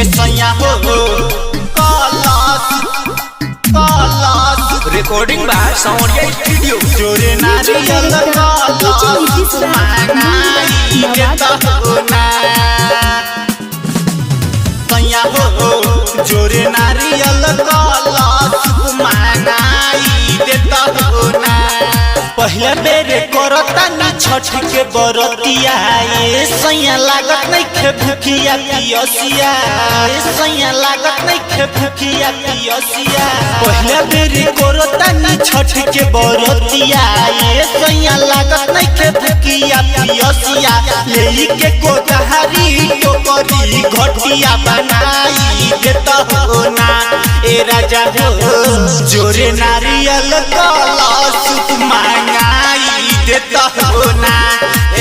सैया हो कलश रिकॉर्डिंग बाय साउंडिया स्टूडियो। जोरे नारियल कलश मांगाई देता हो ना सैया हो जोरे नारियल कलश मांगाई देता हो ना। पहले बेरे करतानी छठ के बरतिया सैया लागत नहीं खे भूखिया पियसिया सैया लागत नहीं खे भूखिया पियसिया। पहले बेरे करतानी छठ के बरतिया सैया लागत नहीं खे भूखिया पियसिया। ले के कोदहारी टोकरी घटिया बनाई देता हो ना ए राजा हो जोरे नारियल कलश मांगाई देता हो ना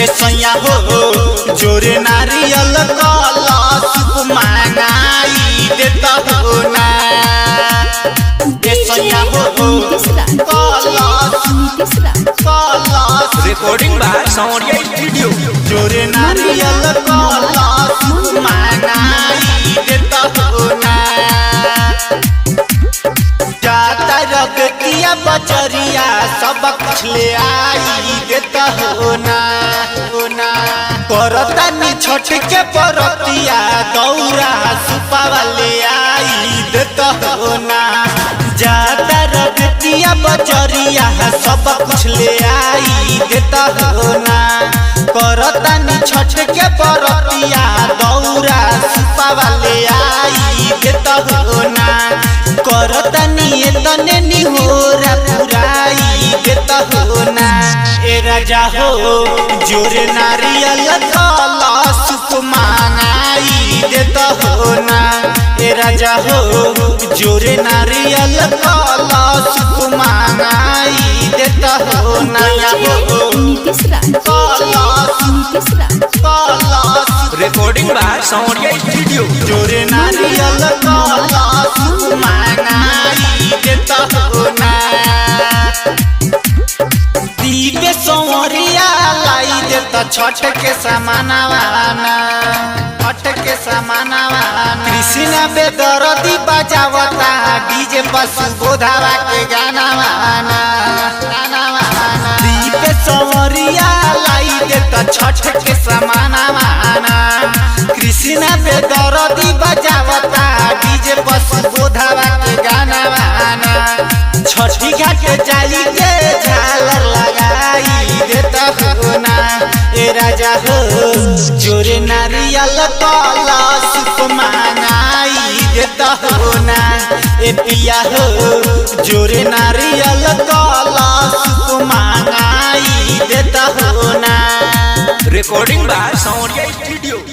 ए सैया हो जोरे नारियल कलश मांगाई देता हो ना ए सैया हो कलश रिकॉर्डिंग बाय साउंडिया स्टूडियो। जोरे नारियल कलश मांगाई देता हो ना। जाता रगतिया बचरिया सब कुछ ले आई देता हो ना करतानी छठ के परतिया दौरा सुपावा ले आई देता हो ना। जाता रगतिया बचरिया सब कुछ ले आई देता हो ना करतानी छठ के परतिया दौरा सुपावा ले आई देता हो ना करतानी तने निहोरा पुराई देता हो ना ए राजा हो जोरे नारियल कलश मांगाई देता हो ना ए राजा हो जोरे नारियल कलश मांगाई देता हो ना कलश रिकॉर्डिंग बाय साउंडिया स्टूडियो। जोरे नारियल कलश मांगाई देता हो ना। दीपे संवरिया लाई देता छठ के समानवाना छठ के समानवाना। कृष्ण बेदरदी बजावता डीजे पशु बोधावा के गाना वाना दीपे संवरिया लाई देता छठ के समानवाना। कृष्ण बेदरदी बजावता डीजे पशु बोधावा के गाना वाना। छठी घाट जाई के झालर लगाई देता हो ना ए राजा हो जोरे नारियल कलश मांगाई देता हो ना ए पिया हो जोरे नारियल कलश मांगाई देता हो ना। Recording by Soundia studio.